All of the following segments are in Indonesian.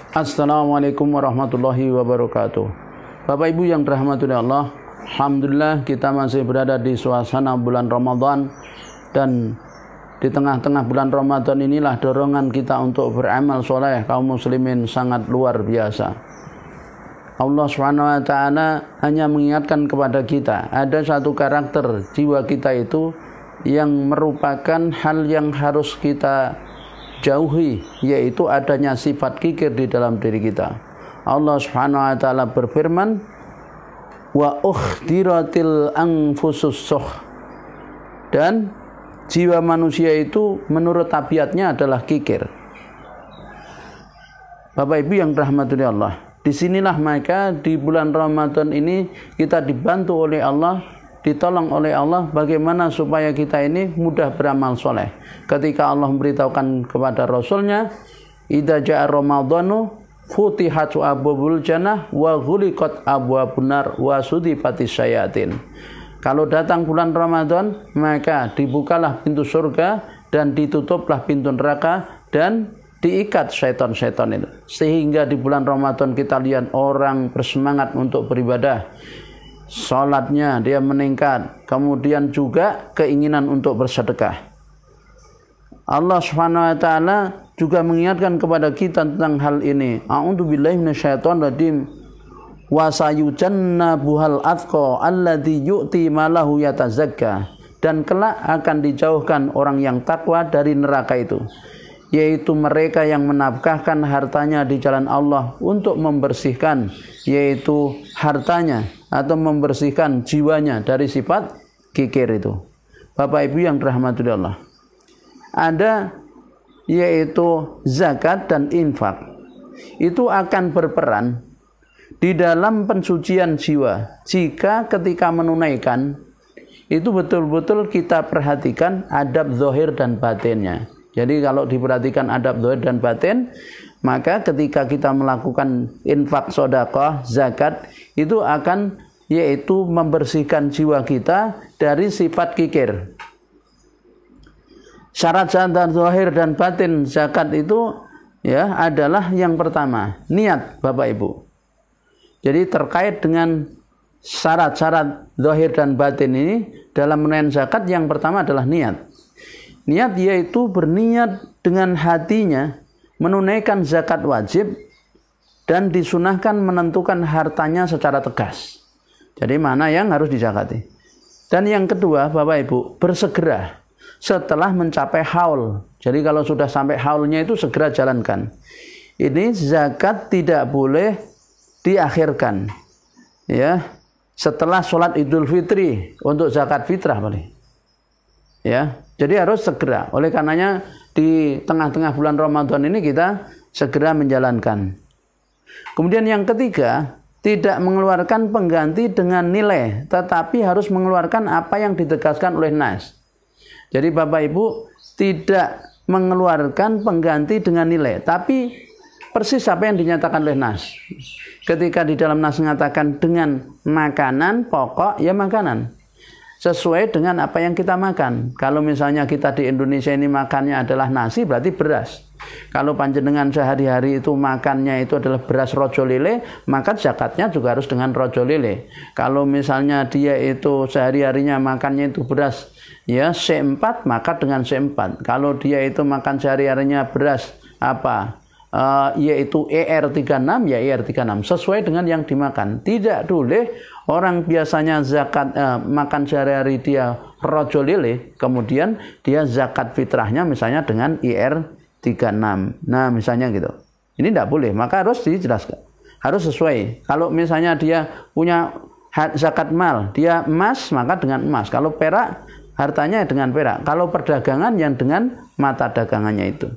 Assalamualaikum warahmatullahi wabarakatuh. Bapak Ibu yang dirahmati Allah, alhamdulillah kita masih berada di suasana bulan Ramadan, dan di tengah-tengah bulan Ramadan inilah dorongan kita untuk beramal soleh kaum muslimin sangat luar biasa. Allah SWT hanya mengingatkan kepada kita, ada satu karakter jiwa kita itu yang merupakan hal yang harus kita jauhi, yaitu adanya sifat kikir di dalam diri kita. Allah Subhanahu wa taala berfirman, wa ukhdiratil anfusus suh, dan jiwa manusia itu menurut tabiatnya adalah kikir. Bapak Ibu yang dirahmati Allah, disinilah maka di bulan Ramadan ini kita dibantu oleh Allah, ditolong oleh Allah bagaimana supaya kita ini mudah beramal soleh. Ketika Allah memberitahukan kepada Rasulnya, idza jaa ramadhanu futihat abwabul jannah wa ghuliqat abwabun nar wa sudifatis syayatin. Kalau datang bulan Ramadan, maka dibukalah pintu surga dan ditutuplah pintu neraka dan diikat syaitan-syaitan itu. Sehingga di bulan Ramadan kita lihat orang bersemangat untuk beribadah, salatnya dia meningkat, kemudian juga keinginan untuk bersedekah. Allah Subhanahu wa taala juga mengingatkan kepada kita tentang hal ini. A'udzubillahi minasyaitonir rajim. Wa sayujannabuhal atqa alladzi yu'ti malahu yatazakka. Dan kelak akan dijauhkan orang yang takwa dari neraka itu, yaitu mereka yang menafkahkan hartanya di jalan Allah untuk membersihkan, yaitu hartanya atau membersihkan jiwanya dari sifat kikir itu. Bapak Ibu yang dirahmati Allah, ada yaitu zakat dan infak. Itu akan berperan di dalam pensucian jiwa jika ketika menunaikan itu betul-betul kita perhatikan adab zahir dan batinnya. Jadi kalau diperhatikan adab zahir dan batin, maka ketika kita melakukan infak, sedekah, zakat, itu akan yaitu membersihkan jiwa kita dari sifat kikir. Syarat zahir dan batin zakat itu ya adalah yang pertama, niat Bapak Ibu. Jadi terkait dengan syarat-syarat zahir dan batin ini dalam menunaikan zakat, yang pertama adalah niat. Niat yaitu berniat dengan hatinya menunaikan zakat wajib dan disunahkan menentukan hartanya secara tegas. Jadi mana yang harus dizakati. Dan yang kedua Bapak Ibu, bersegera setelah mencapai haul. Jadi kalau sudah sampai haulnya itu segera jalankan. Ini zakat tidak boleh diakhirkan. Ya, setelah sholat Idul Fitri untuk zakat fitrah boleh. Ya, jadi harus segera. Oleh karenanya di tengah-tengah bulan Ramadan ini kita segera menjalankan. Kemudian yang ketiga, tidak mengeluarkan pengganti dengan nilai, tetapi harus mengeluarkan apa yang ditegaskan oleh Nas. Jadi Bapak Ibu tidak mengeluarkan pengganti dengan nilai, tapi persis apa yang dinyatakan oleh Nas. Ketika di dalam Nas mengatakan dengan makanan pokok, ya makanan sesuai dengan apa yang kita makan. Kalau misalnya kita di Indonesia ini makannya adalah nasi, berarti beras. Kalau panjenengan sehari-hari itu makannya itu adalah beras rojo lele, maka zakatnya juga harus dengan rojo lele. Kalau misalnya dia itu sehari-harinya makannya itu beras ya C4, maka dengan C4. Kalau dia itu makan sehari-harinya beras apa? Yaitu ER36, ya ER36 sesuai dengan yang dimakan. Tidak boleh orang biasanya zakat makan sehari-hari dia rojo lele, kemudian dia zakat fitrahnya misalnya dengan IR36. Nah misalnya gitu, ini tidak boleh, maka harus dijelaskan, harus sesuai. Kalau misalnya dia punya zakat mal, dia emas, maka dengan emas. Kalau perak, hartanya dengan perak. Kalau perdagangan, yang dengan mata dagangannya itu.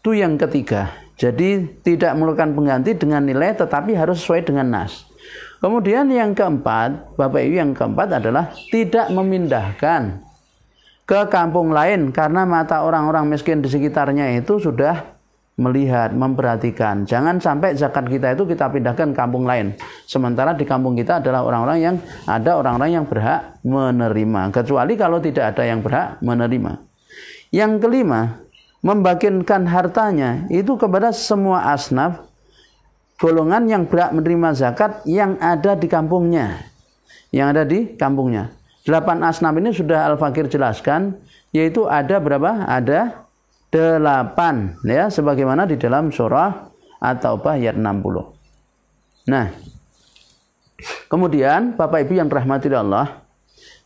Itu yang ketiga. Jadi tidak mengeluarkan pengganti dengan nilai, tetapi harus sesuai dengan nas. Kemudian yang keempat, Bapak Ibu, yang keempat adalah tidak memindahkan ke kampung lain karena mata orang-orang miskin di sekitarnya itu sudah melihat, memperhatikan. Jangan sampai zakat kita itu kita pindahkan ke kampung lain. Sementara di kampung kita adalah orang-orang yang berhak menerima. Kecuali kalau tidak ada yang berhak menerima. Yang kelima, membagikan hartanya itu kepada semua asnaf golongan yang berhak menerima zakat yang ada di kampungnya. Yang ada di kampungnya. 8 asnaf ini sudah Al-Fakir jelaskan, yaitu ada berapa? Ada 8 ya, sebagaimana di dalam surah At-Taubah ayat 60. Nah, kemudian Bapak Ibu yang dirahmati Allah,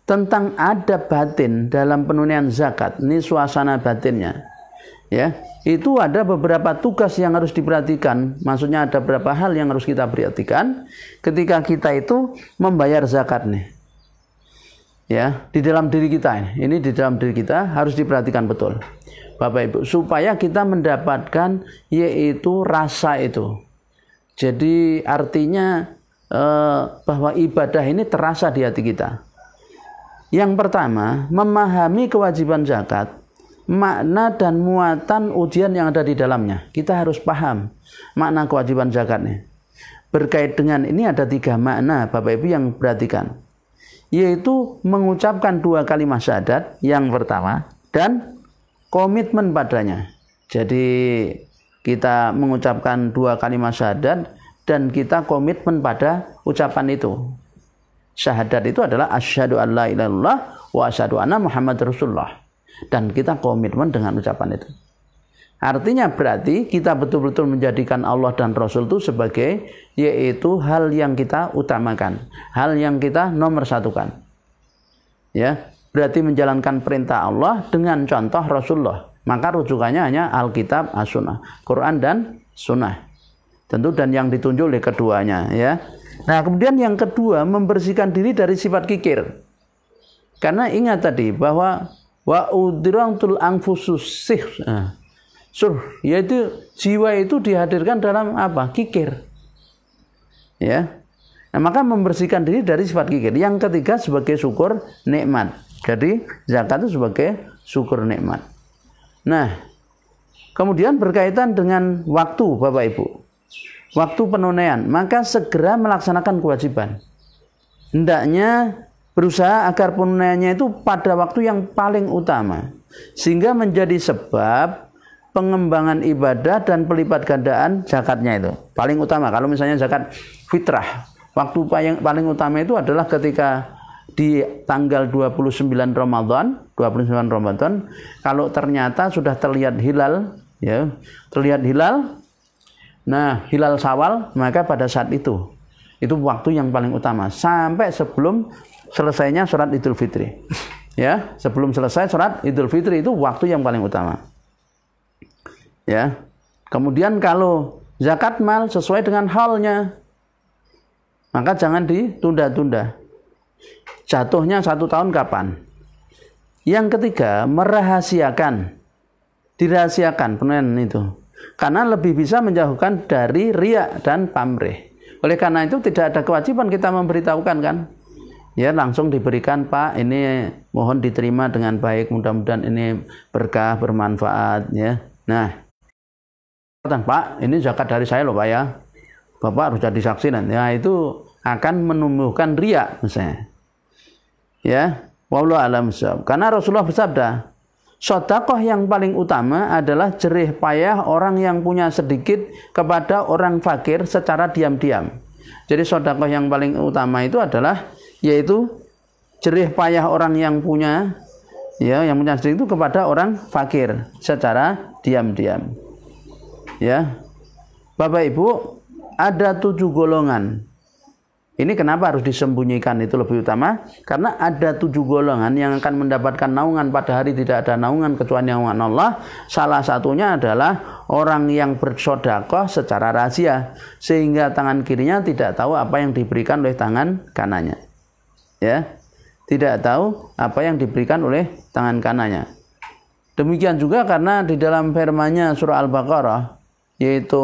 tentang adab batin dalam penunaian zakat, ini suasana batinnya. Ya, itu ada beberapa tugas yang harus diperhatikan. Maksudnya ada beberapa hal yang harus kita perhatikan ketika kita itu membayar zakat nih. Ya, di dalam diri kita ini di dalam diri kita harus diperhatikan betul, Bapak Ibu, supaya kita mendapatkan yaitu rasa itu. Jadi artinya bahwa ibadah ini terasa di hati kita. Yang pertama, memahami kewajiban zakat, makna dan muatan ujian yang ada di dalamnya. Kita harus paham makna kewajiban zakatnya. Berkait dengan ini ada 3 makna, Bapak Ibu yang perhatikan, yaitu mengucapkan 2 kalimat syahadat yang pertama dan komitmen padanya. Jadi kita mengucapkan 2 kalimat syahadat dan kita komitmen pada ucapan itu. Syahadat itu adalah asyhadu an la ilaha illallah wa asyhadu anna Muhammad Rasulullah. Dan kita komitmen dengan ucapan itu. Artinya berarti kita betul-betul menjadikan Allah dan Rasul itu sebagai yaitu hal yang kita utamakan, hal yang kita nomor satukan. Ya, berarti menjalankan perintah Allah dengan contoh Rasulullah. Maka rujukannya hanya Alkitab, As-Sunnah, Quran dan Sunnah. Tentu dan yang ditunjuk oleh keduanya, ya. Nah, kemudian yang kedua, membersihkan diri dari sifat kikir. Karena ingat tadi bahwa wa udrantul anfusus yaitu jiwa itu dihadirkan dalam apa? Kikir. Ya. Nah, maka membersihkan diri dari sifat kikir. Yang ketiga sebagai syukur nikmat. Jadi zakat itu sebagai syukur nikmat. Nah, kemudian berkaitan dengan waktu, Bapak Ibu. Waktu penunaian, maka segera melaksanakan kewajiban. Hendaknya berusaha agar penunaiannya itu pada waktu yang paling utama, sehingga menjadi sebab pengembangan ibadah dan pelipat gandaan zakatnya itu. Paling utama, kalau misalnya zakat fitrah, waktu paling utama itu adalah ketika di tanggal 29 Ramadan, kalau ternyata sudah terlihat hilal, ya, nah, hilal Syawal, maka pada saat itu waktu yang paling utama sampai sebelum selesainya sholat Idul Fitri. Ya, sebelum selesai sholat Idul Fitri itu waktu yang paling utama. Ya. Kemudian kalau zakat mal sesuai dengan halnya, maka jangan ditunda-tunda. Jatuhnya 1 tahun kapan? Yang ketiga, dirahasiakan penunaian itu. Karena lebih bisa menjauhkan dari riya dan pamrih. Oleh karena itu tidak ada kewajiban kita memberitahukan kan. Ya, langsung diberikan, Pak, ini mohon diterima dengan baik, mudah-mudahan ini berkah, bermanfaat, ya. Nah, Pak, ini zakat dari saya loh, Pak, ya. Bapak harus jadi saksi nanti. Ya, itu akan menumbuhkan riya misalnya. Ya, wallahu a'lam bishawab. Karena Rasulullah bersabda, sedekah yang paling utama adalah jerih payah orang yang punya sedikit kepada orang fakir secara diam-diam. Jadi sedekah yang paling utama itu adalah yaitu jerih payah orang yang punya sedikit itu kepada orang fakir secara diam-diam. Ya. Bapak Ibu, ada 7 golongan. Ini kenapa harus disembunyikan itu lebih utama? Karena ada 7 golongan yang akan mendapatkan naungan pada hari tidak ada naungan kecuali naungan Allah. Salah satunya adalah orang yang bersedekah secara rahasia, sehingga tangan kirinya tidak tahu apa yang diberikan oleh tangan kanannya. Ya, tidak tahu apa yang diberikan oleh tangan kanannya. Demikian juga karena di dalam firman-Nya surah Al-Baqarah, yaitu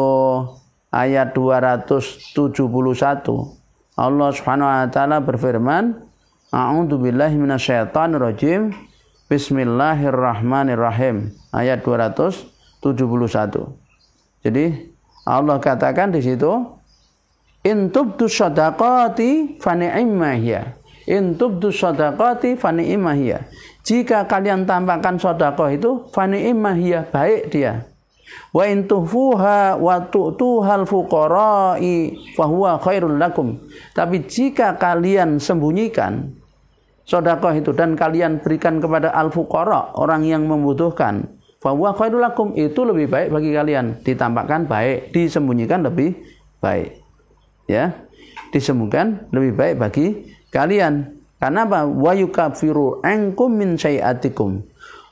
ayat 271. Allah Subhanahu wa taala berfirman, A'udzubillahi minasyaitonirrajim. Bismillahirrahmanirrahim. Ayat 271. Jadi Allah katakan di situ, in tubdu shadaqati fa ni'ma hiya. In tubdu shadaqati fa ni'ma hiya. Jika kalian tampakkan sedekah itu fa ni'ma hiya, baik dia. Wa in tuhfuha wa tu'tuhal fuqara'i fahuwa khairul lakum. Tapi jika kalian sembunyikan sedekah itu dan kalian berikan kepada al-fuqara, orang yang membutuhkan, fahuwa khairul lakum, itu lebih baik bagi kalian. Ditampakkan baik, disembunyikan lebih baik. Ya. Disembunyikan lebih baik bagi kalian. Karena apa? Wa yukaffiru ankum min sayiatikum.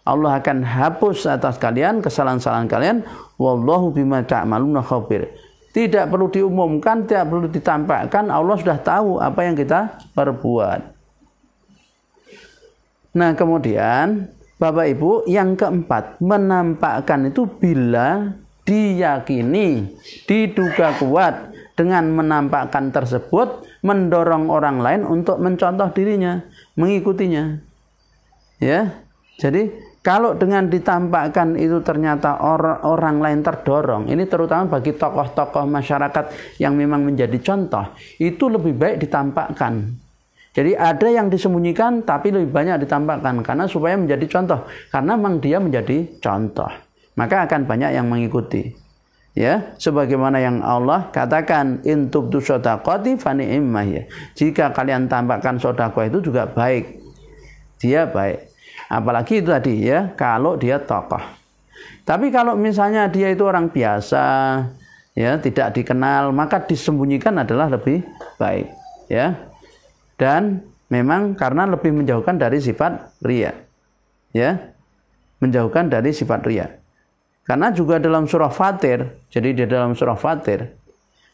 Allah akan hapus atas kalian kesalahan-kesalahan kalian. Wallahu bima ta'maluna khabir. Tidak perlu diumumkan, tidak perlu ditampakkan. Allah sudah tahu apa yang kita perbuat. Nah, kemudian Bapak Ibu, yang keempat, menampakkan itu bila diyakini, diduga kuat dengan menampakkan tersebut, mendorong orang lain untuk mencontoh dirinya, mengikutinya. Ya. Jadi kalau dengan ditampakkan itu ternyata orang lain terdorong, ini terutama bagi tokoh-tokoh masyarakat yang memang menjadi contoh, itu lebih baik ditampakkan. Jadi ada yang disembunyikan tapi lebih banyak ditampakkan karena supaya menjadi contoh. Karena memang dia menjadi contoh, maka akan banyak yang mengikuti. Ya, sebagaimana yang Allah katakan, in tubdu shadaqati fa ni'mah ya. Jika kalian tampakkan sedekah itu juga baik. Dia baik. Apalagi itu tadi ya, kalau dia tokoh. Tapi kalau misalnya dia itu orang biasa, ya, tidak dikenal, maka disembunyikan adalah lebih baik, ya. Dan memang karena lebih menjauhkan dari sifat riya. Ya. Menjauhkan dari sifat riya. Karena juga dalam surah Fatir, jadi di dalam surah Fatir,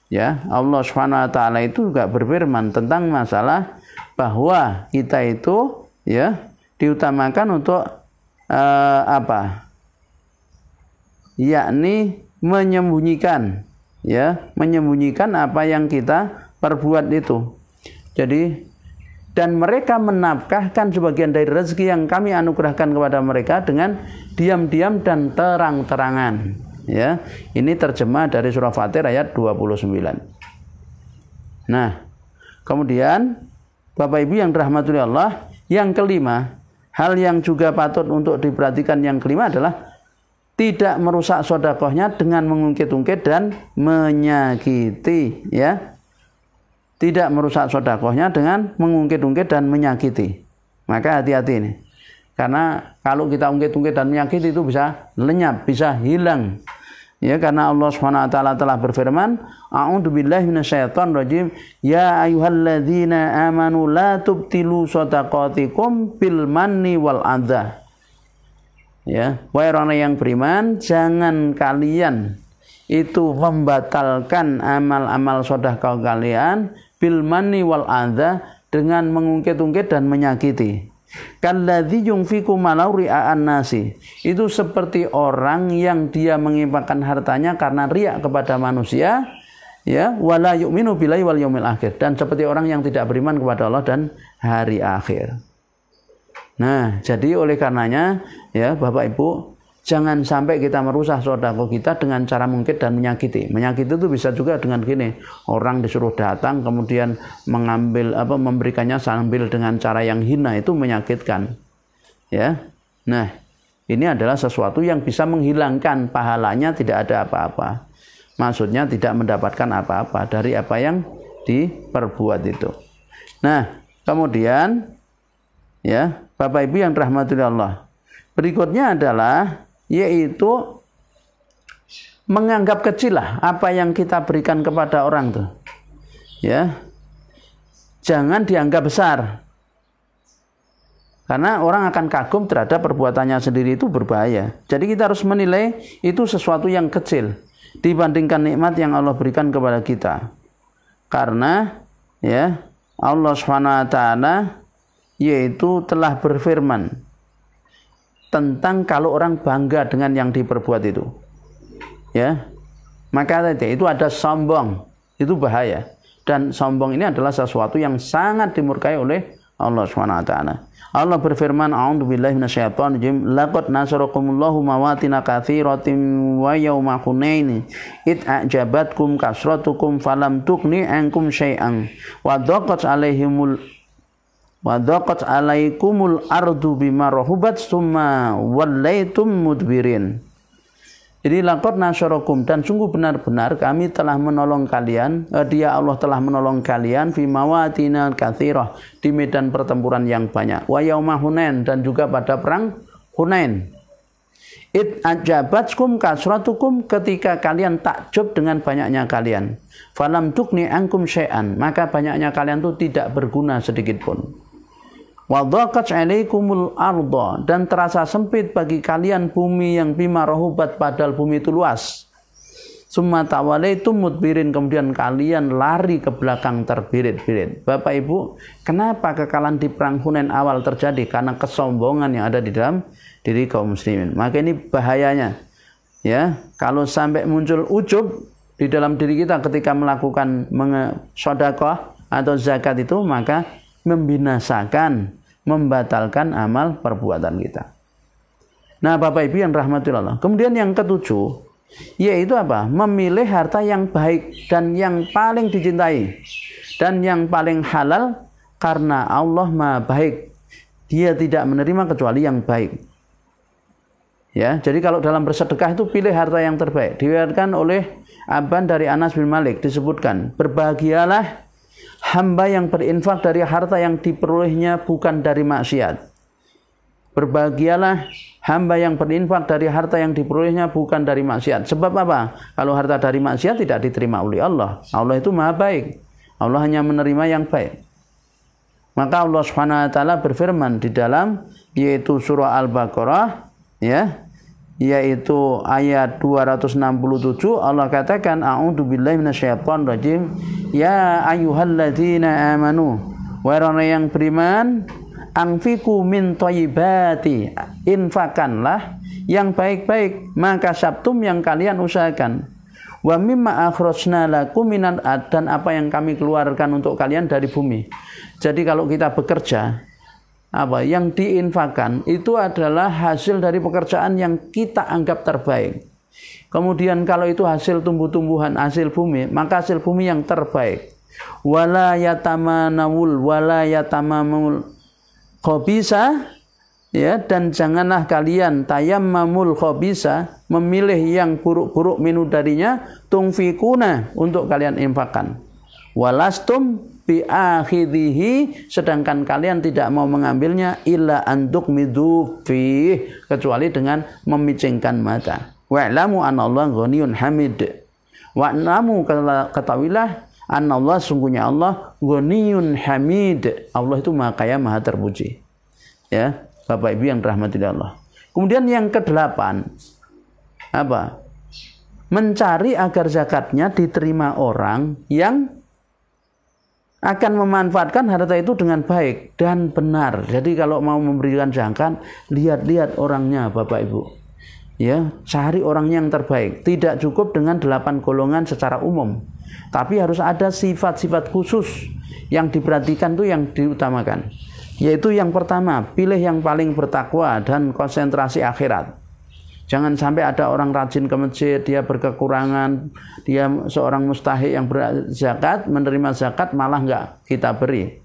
ya, Allah Subhanahu wa taala itu juga berfirman tentang masalah bahwa kita itu ya diutamakan untuk apa? Yakni menyembunyikan, ya, menyembunyikan apa yang kita perbuat itu. Jadi dan mereka menafkahkan sebagian dari rezeki yang kami anugerahkan kepada mereka dengan diam-diam dan terang-terangan. Ya, ini terjemah dari surah Fatir ayat 29. Nah, kemudian Bapak Ibu yang dirahmati Allah, yang kelima, hal yang juga patut untuk diperhatikan yang kelima adalah tidak merusak sedekahnya dengan mengungkit-ungkit dan menyakiti, ya. Tidak merusak sedekahnya dengan mengungkit-ungkit dan menyakiti. Maka hati-hati ini. Karena kalau kita ungkit-ungkit dan menyakiti itu bisa lenyap, bisa hilang. Ya, karena Allah Subhanahu wa taala telah berfirman, a'udzubillahi minasyaitonir rajim, ya ayyuhalladzina amanu la tubtilu shadaqatikum bil manni wal adza. Ya, wahai orang yang beriman, jangan kalian itu membatalkan amal-amal sedekah kalian bil manni wal adza, dengan mengungkit-ungkit dan menyakiti. Kalladzi yunfiqu malau ria'an nasi, itu seperti orang yang dia menginfakkan hartanya karena riya kepada manusia, ya, wala yu'minu billahi wal yaumil akhir, dan seperti orang yang tidak beriman kepada Allah dan hari akhir. Nah, jadi oleh karenanya ya Bapak Ibu, jangan sampai kita merusak sedekah kita dengan cara mungkit dan menyakiti. Menyakiti itu bisa juga dengan gini, orang disuruh datang kemudian mengambil memberikannya sambil dengan cara yang hina, itu menyakitkan. Ya. Nah, ini adalah sesuatu yang bisa menghilangkan pahalanya, tidak ada apa-apa. Maksudnya tidak mendapatkan apa-apa dari apa yang diperbuat itu. Nah, kemudian ya, Bapak Ibu yang dirahmati Allah, berikutnya adalah yaitu menganggap kecil lah apa yang kita berikan kepada orang tuh, ya, jangan dianggap besar, karena orang akan kagum terhadap perbuatannya sendiri, itu berbahaya. Jadi kita harus menilai itu sesuatu yang kecil dibandingkan nikmat yang Allah berikan kepada kita, karena ya Allah Subhanahu wa taala yaitu telah berfirman tentang kalau orang bangga dengan yang diperbuat itu, ya, maka itu ada sombong, itu bahaya. Dan sombong ini adalah sesuatu yang sangat dimurkai oleh Allah Subhanahu wa taala. Allah berfirman, a'udzubillahi minasyaitonir rajim, laqad nasarakumullahu mawatina katsiratin wa yauma hunain id a'jabatkum kasratukum falam tughni ankum syai'an wa dhaqat alaikumul ardu bima rahubat summa wallaitum mudbirin. Jadi laqad nasyarakum, dan sungguh benar-benar kami telah menolong kalian, dia Allah telah menolong kalian fi mawatina katsirah, di medan pertempuran yang banyak. Wa yauma Hunain, dan juga pada perang Hunain. Id ajabatkum kasratukum, ketika kalian takjub dengan banyaknya kalian. Falam tukni ankum syai'an, maka banyaknya kalian itu tidak berguna sedikit pun. Wa dhaqat 'alaikumul arda, dan terasa sempit bagi kalian bumi yang bima rahubat, padahal bumi itu luas. Summa tawalaitum mudbirin, kemudian kalian lari ke belakang terbirit-birit. Bapak Ibu, kenapa kekalahan di perang Hunain awal terjadi? Karena kesombongan yang ada di dalam diri kaum muslimin. Maka ini bahayanya. Ya, kalau sampai muncul ujub di dalam diri kita ketika melakukan sedekah atau zakat itu, maka membinasakan, membatalkan amal perbuatan kita. Nah, Bapak Ibu yang rahmati Allah. Kemudian yang ketujuh, yaitu apa? Memilih harta yang baik dan yang paling dicintai dan yang paling halal, karena Allah Maha baik. Dia tidak menerima kecuali yang baik. Ya, jadi kalau dalam bersedekah itu pilih harta yang terbaik. Diriwayatkan oleh Aban dari Anas bin Malik disebutkan, berbahagialah hamba yang berinfak dari harta yang diperolehnya bukan dari maksiat. Berbahagialah hamba yang berinfak dari harta yang diperolehnya bukan dari maksiat. Sebab apa? Kalau harta dari maksiat tidak diterima oleh Allah. Allah itu Maha baik. Allah hanya menerima yang baik. Maka Allah Subhanahu wa taala berfirman di dalam yaitu surah Al-Baqarah, ya, yaitu ayat 267, Allah katakan, a'udzubillahi minasyaitonir rajim, ya ayyuhalladzina amanu, wahai orang yang beriman, anfiqu min thayyibati, infakkanlah yang baik-baik, maka sabtum yang kalian usahakan, wa mimma akhrajna lakum minan, dan apa yang kami keluarkan untuk kalian dari bumi. Jadi kalau kita bekerja, apa yang diinfakkan itu adalah hasil dari pekerjaan yang kita anggap terbaik. Kemudian kalau itu hasil tumbuh-tumbuhan, hasil bumi, maka hasil bumi yang terbaik. Wala yatamanawul wala yatamamul khabisa, ya, dan janganlah kalian tayammamul khabisa, memilih yang buruk-buruk minu darinya, tungfikuna, untuk kalian infakkan. Walastum bi akhidhihi, sedangkan kalian tidak mau mengambilnya, illa antuk midhu fi, kecuali dengan memicingkan mata. Wa'lamu anallahu ghaniyun hamid. Wa'lamu, ketahuilah, anallahu, sungguhnya Allah, ghaniyun hamid, Allah itu Maha Kaya, Maha terpuji. Ya, Bapak Ibu yang dirahmati Allah. Kemudian yang kedelapan, apa? Mencari agar zakatnya diterima orang yang akan memanfaatkan harta itu dengan baik dan benar. Jadi kalau mau memberikan zakat, lihat-lihat orangnya, Bapak Ibu. Ya, cari orang yang terbaik. Tidak cukup dengan 8 golongan secara umum, tapi harus ada sifat-sifat khusus yang diperhatikan, itu yang diutamakan. Yaitu yang pertama, pilih yang paling bertakwa dan konsentrasi akhirat. Jangan sampai ada orang rajin ke masjid, dia berkekurangan, dia seorang mustahik yang berzakat, menerima zakat malah enggak kita beri.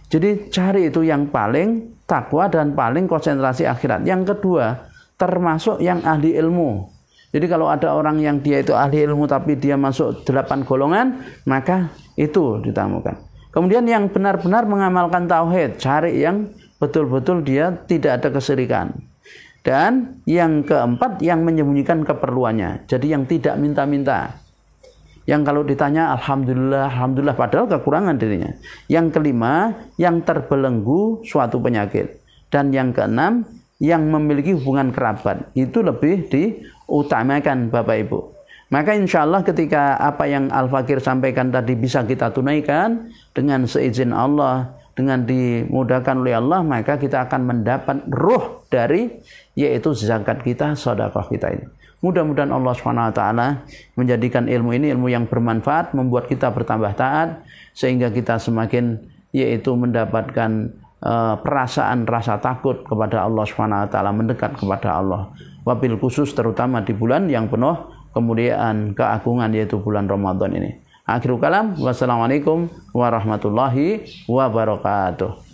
Jadi cari itu yang paling takwa dan paling konsentrasi akhirat. Yang kedua, termasuk yang ahli ilmu. Jadi kalau ada orang yang dia itu ahli ilmu tapi dia masuk 8 golongan, maka itu ditamukan. Kemudian yang benar-benar mengamalkan tauhid, cari yang betul-betul dia tidak ada kesyirikan. Dan yang keempat, yang menyembunyikan keperluannya. Jadi yang tidak minta-minta. Yang kalau ditanya alhamdulillah, alhamdulillah, padahal kekurangan dirinya. Yang kelima, yang terbelenggu suatu penyakit. Dan yang keenam, yang memiliki hubungan kerabat. Itu lebih diutamakan, Bapak Ibu. Maka insya Allah ketika apa yang Al-Fakir sampaikan tadi bisa kita tunaikan dengan seizin Allah, dengan dimudahkan oleh Allah, maka kita akan mendapat ruh dari yaitu zakat kita, sedekah kita ini. Mudah-mudahan Allah SWT menjadikan ilmu ini ilmu yang bermanfaat, membuat kita bertambah taat, sehingga kita semakin yaitu mendapatkan perasaan rasa takut kepada Allah SWT, mendekat kepada Allah. Wabil khusus terutama di bulan yang penuh kemuliaan, keagungan, yaitu bulan Ramadan ini. Akhirul kalam, wassalamualaikum warahmatullahi wabarakatuh.